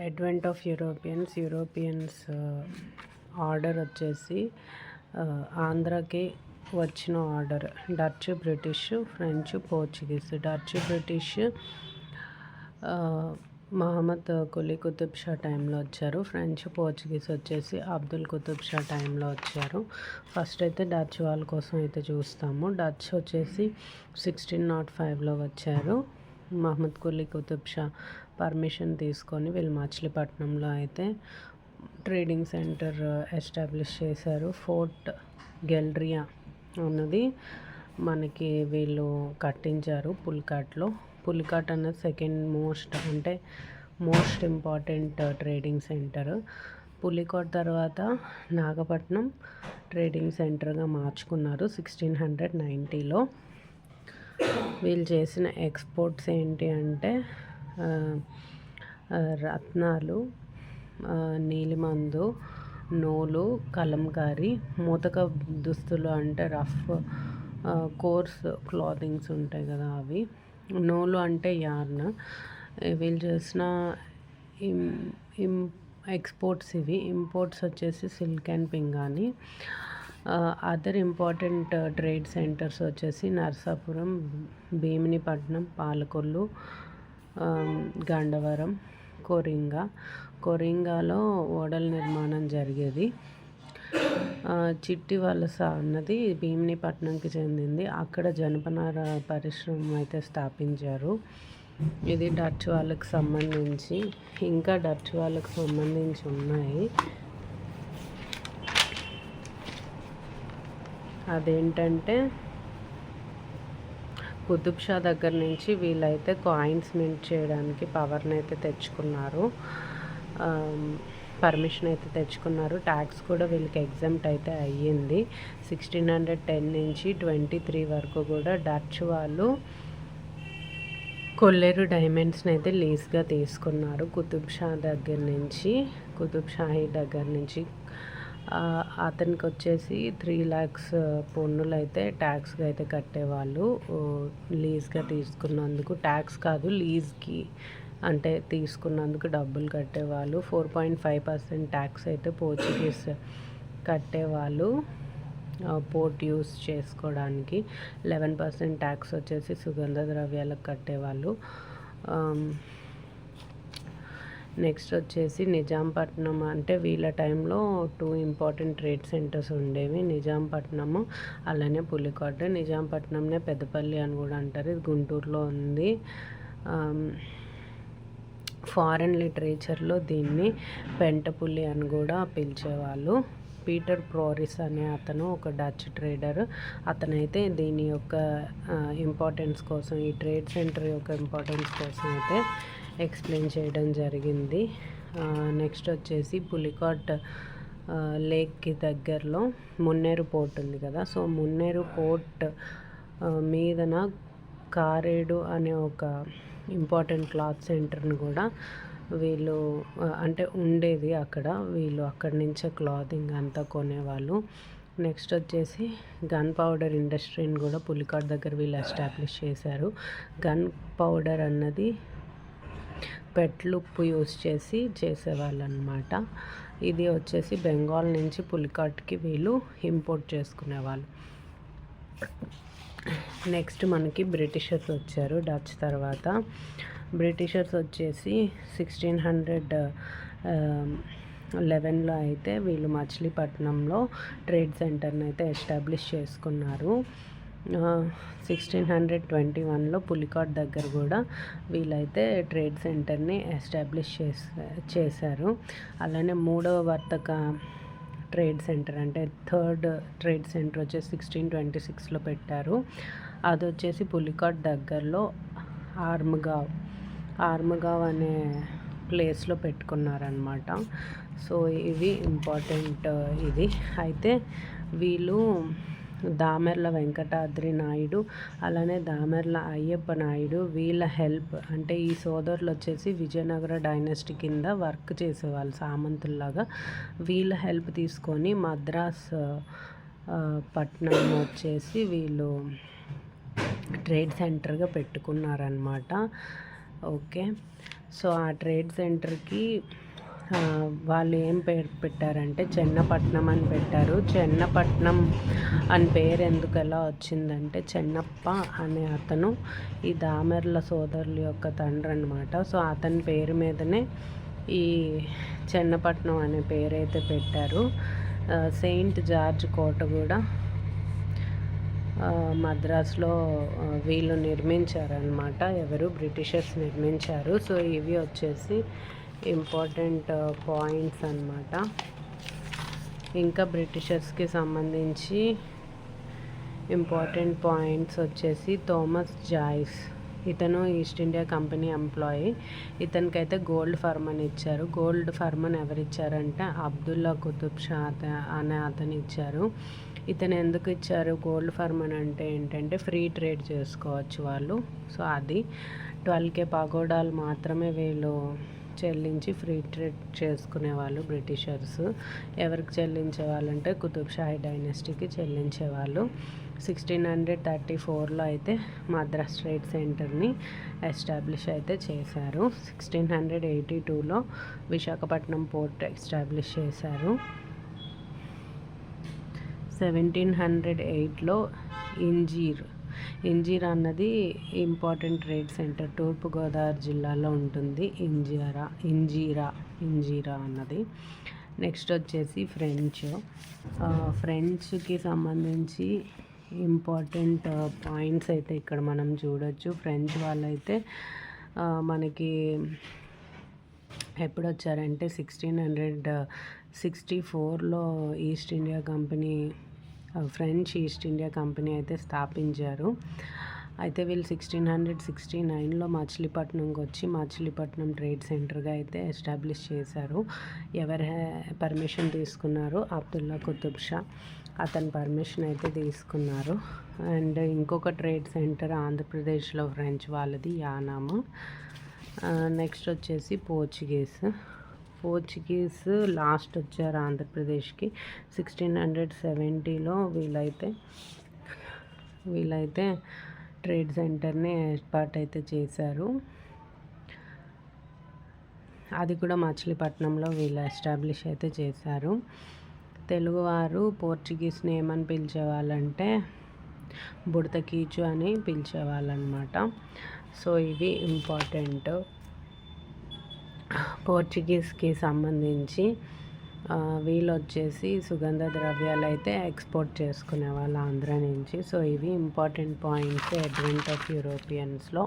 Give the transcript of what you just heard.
Advent of Europeans order వచ్చేసి ఆంధ్రాకి వచ్చిన order. Dutch, British, French, Portuguese. Dutch, British Muhammad Quli Qutb Shah టైంలో వచ్చారు. ఫ్రెంచ్, పోర్చుగీస్ వచ్చేసి అబ్దుల్ కుతుబ్ షా టైంలో వచ్చారు. ఫస్ట్ అయితే డచ్ వాళ్ళ కోసం అయితే చూస్తాము. డచ్ వచ్చేసి 1605లో వచ్చారు. మహమ్మద్ కులీ కుతుబ్ షా పర్మిషన్ తీసుకొని వీళ్ళు మచిలీపట్నంలో అయితే ట్రేడింగ్ సెంటర్ ఎస్టాబ్లిష్ చేశారు. ఫోర్ట్ గెల్రియా అన్నది మనకి వీళ్ళు కట్టించారు పులికాట్లో. పులికాట్ అన్నది second most important trading centre. Pulicat తర్వాత నాగపట్నం ట్రేడింగ్ సెంటర్గా మార్చుకున్నారు 1690లో. వీళ్ళు చేసిన ఎక్స్పోర్ట్స్ ఏంటి అంటే రత్నాలు, నీలిమందు, నూలు, కలంకారీ, మూతక దుస్తులు అంటే రఫ్ కోర్స్ క్లాతింగ్స్ ఉంటాయి కదా అవి. నూలు అంటే యార్న్. వీళ్ళు చేసిన ఎక్స్పోర్ట్స్ ఇవి. ఇంపోర్ట్స్ వచ్చేసి సిల్క్ అండ్ పింగాణి. అదర్ ఇంపార్టెంట్ ట్రేడ్ సెంటర్స్ వచ్చేసి నరసాపురం, భీమినిపట్నం, పాలకొల్లు, గండవరం, కొరింగాలో ఓడల నిర్మాణం జరిగేది. చిట్టి వలస అన్నది భీమినిపట్నంకి చెందింది. అక్కడ జనపనార పరిశ్రమ అయితే స్థాపించారు. ఇది డచ్ వాళ్ళకి సంబంధించి. ఇంకా డచ్ వాళ్ళకి సంబంధించి ఉన్నాయి. అదేంటంటే కుతుబ్ షా దగ్గర నుంచి వీళ్ళైతే కాయిన్స్ మింట్ చేయడానికి పవర్ని అయితే తెచ్చుకున్నారు, పర్మిషన్ అయితే తెచ్చుకున్నారు. ట్యాక్స్ కూడా వీళ్ళకి ఎగ్జామ్ట్ అయితే అయ్యింది. 1610 నుంచి 23 వరకు కూడా డచ్ వాళ్ళు కొల్లేరు డైమండ్స్ని అయితే లీజ్గా తీసుకున్నారు కుతుబ్ షాహీ దగ్గర నుంచి. అతనికి వచ్చేసి 3 lakhs పన్నులు అయితే ట్యాక్స్గా అయితే కట్టేవాళ్ళు లీజ్గా తీసుకున్నందుకు. ట్యాక్స్ కాదు, లీజ్కి అంటే తీసుకున్నందుకు డబ్బులు కట్టేవాళ్ళు. 4.5% ట్యాక్స్ అయితే పోర్చుగీస్ కట్టేవాళ్ళు పోర్ట్ యూస్ చేసుకోవడానికి. 11% ట్యాక్స్ వచ్చేసి సుగంధ ద్రవ్యాలకు కట్టేవాళ్ళు. నెక్స్ట్ వచ్చేసి నిజాంపట్నం. అంటే వీళ్ళ టైంలో 2 ఇంపార్టెంట్ ట్రేడ్ సెంటర్స్ ఉండేవి, నిజాంపట్నము అలానే పులికాట్. నిజాంపట్నంనే పెద్దపల్లి అని కూడా అంటారు, ఇది గుంటూరులో ఉంది. ఫారెన్ లిటరేచర్లో దీన్ని పెంటపుల్లి అని కూడా పిలిచేవాళ్ళు. పీటర్ ప్రోరిస్ అనే అతను ఒక డచ్ ట్రేడర్. అతనైతే దీని యొక్క ఇంపార్టెన్స్ కోసం, ఈ ట్రేడ్ సెంటర్ యొక్క ఇంపార్టెన్స్ కోసం అయితే ఎక్స్ప్లెయిన్ చేయడం జరిగింది. నెక్స్ట్ వచ్చేసి పులికాట్ లేక్కి దగ్గరలో మున్నేరు పోర్ట్ ఉంది కదా. సో మున్నేరు పోర్ట్ మీదన కారేడు అనే ఒక ఇంపార్టెంట్ క్లాత్ సెంటర్ని కూడా వీళ్ళు అంటే ఉండేది అక్కడ. వీళ్ళు అక్కడి నుంచే క్లాతింగ్ అంతా కొనేవాళ్ళు. నెక్స్ట్ వచ్చేసి గన్ పౌడర్ ఇండస్ట్రీని కూడా పులికాట్ దగ్గర వీళ్ళు ఎస్టాబ్లిష్ చేశారు. గన్ పౌడర్ అన్నది పెట్లుప్పు యూస్ చేసి చేసేవాళ్ళు అనమాట. ఇది వచ్చేసి బెంగాల్ నుంచి పులికాట్కి వీళ్ళు ఇంపోర్ట్ చేసుకునేవాళ్ళు. నెక్స్ట్ మనకి బ్రిటిషర్స్ వచ్చారు డచ్ తర్వాత. బ్రిటిషర్స్ వచ్చేసి 1611లో అయితే వీళ్ళు మచిలీపట్నంలో ట్రేడ్ సెంటర్ని అయితే ఎస్టాబ్లిష్ చేసుకున్నారు. 1621లో పులికాట్ దగ్గర కూడా వీళ్ళైతే ట్రేడ్ సెంటర్ని ఎస్టాబ్లిష్ చేశారు. అలానే మూడవ వర్తక ట్రేడ్ సెంటర్ అంటే థర్డ్ ట్రేడ్ సెంటర్ వచ్చేసి 1626లో పెట్టారు. అది వచ్చేసి పులికాట్ దగ్గరలో ఆర్మగావ్ అనే ప్లేస్లో పెట్టుకున్నారనమాట. సో ఇది ఇంపార్టెంట్. ఇది అయితే వీళ్ళు దామెర్ల వెంకటాద్రి నాయుడు అలానే దామెర్ల అయ్యప్ప నాయుడు వీళ్ళ హెల్ప్, అంటే ఈ సోదరులు వచ్చేసి విజయనగర డైనస్టీ కింద వర్క్ చేసేవాళ్ళు సామంతుల్లాగా. వీళ్ళ హెల్ప్ తీసుకొని మద్రాస్ పట్నం వచ్చేసి వీళ్ళు ట్రేడ్ సెంటర్గా పెట్టుకున్నారనమాట. ఓకే, సో ఆ ట్రేడ్ సెంటర్కి వాళ్ళు ఏం పేరు పెట్టారంటే చెన్నపట్నం అని పెట్టారు. చెన్నపట్నం అని పేరు ఎందుకు ఎలా వచ్చిందంటే చెన్నప్ప అనే అతను ఈ దామెర్ల సోదరుల యొక్క తండ్రి అనమాట. సో అతని పేరు మీదనే ఈ చెన్నపట్నం అనే పేరైతే పెట్టారు. సెయింట్ జార్జ్ కోట కూడా మద్రాసులో వీళ్ళు నిర్మించారనమాట. ఎవరు బ్రిటిషర్స్ నిర్మించారు. సో ఇవి వచ్చేసి ఇంపార్టెంట్ పాయింట్స్ అన్నమాట. ఇంకా బ్రిటిషర్స్కి సంబంధించి ఇంపార్టెంట్ పాయింట్స్ వచ్చేసి థామస్ జాయిస్, ఇతను ఈస్ట్ ఇండియా కంపెనీ ఎంప్లాయీ. ఇతనికైతే గోల్డ్ ఫర్మన్ ఇచ్చారు. గోల్డ్ ఫర్మన్ ఎవరిచ్చారంటే అబ్దుల్లా కుతుబ్ షా అనే అతను ఇచ్చారు. ఇతను ఎందుకు ఇచ్చారు గోల్డ్ ఫర్మన్ అంటే ఏంటంటే ఫ్రీ ట్రేడ్ చేసుకోవచ్చు వాళ్ళు. సో అది 12K పగోడాలు మాత్రమే వీళ్ళు చెల్లించి ఫ్రీ ట్రేడ్ చేసుకునేవాళ్ళు బ్రిటిషర్స్. ఎవరికి చెల్లించేవాళ్ళంటే కుతుబ్ షాహీ డైనెస్టీకి చెల్లించేవాళ్ళు. 1634లో అయితే మద్రాస్ ట్రేడ్ సెంటర్ని ఎస్టాబ్లిష్ అయితే చేశారు. 1682లో విశాఖపట్నం పోర్ట్ ఎస్టాబ్లిష్ చేశారు. 1708లో ఇంజీర్ అన్నది ఇంపార్టెంట్ ట్రేడ్ సెంటర్ తూర్పుగోదావరి జిల్లాలో ఉంటుంది. ఇంజీరా అన్నది. నెక్స్ట్ వచ్చేసి ఫ్రెంచ్కి సంబంధించి ఇంపార్టెంట్ పాయింట్స్ అయితే ఇక్కడ మనం చూడొచ్చు. ఫ్రెంచ్ వాళ్ళైతే మనకి ఎప్పుడు వచ్చారంటే 1664లో East India company, French East India company అయితే స్థాపించారు. అయితే వీళ్ళు 1669లో మచిలీపట్నంకి వచ్చి మచిలీపట్నం ట్రేడ్ సెంటర్గా అయితే ఎస్టాబ్లిష్ చేశారు. ఎవరి పర్మిషన్ తీసుకున్నారు? అబ్దుల్లా కుతుబ్ షా అతని పర్మిషన్ అయితే తీసుకున్నారు. అండ్ ఇంకొక ట్రేడ్ సెంటర్ ఆంధ్రప్రదేశ్లో ఫ్రెంచ్ వాళ్ళది యానాము. నెక్స్ట్ వచ్చేసి పోర్చుగీస్ లాస్ట్ వచ్చారు ఆంధ్రప్రదేశ్కి 1670లో. వీళ్ళైతే ట్రేడ్ సెంటర్ని ఏర్పాటు అయితే చేశారు. అది కూడా మచిలీపట్నంలో వీళ్ళు ఎస్టాబ్లిష్ అయితే చేశారు. తెలుగువారు పోర్చుగీస్ని ఏమని పిలిచేవాళ్ళంటే బుడత కీచు అని పిలిచేవాళ్ళనమాట. సో ఇవి ఇంపార్టెంట్ పోర్చుగీస్కి సంబంధించి. వీళ్ళు వచ్చేసి సుగంధ ద్రవ్యాలు అయితే ఎక్స్పోర్ట్ చేసుకునే వాళ్ళు ఆంధ్ర నుంచి. సో ఇవి ఇంపార్టెంట్ పాయింట్స్ అడ్వెంట్ ఆఫ్ యూరోపియన్స్లో.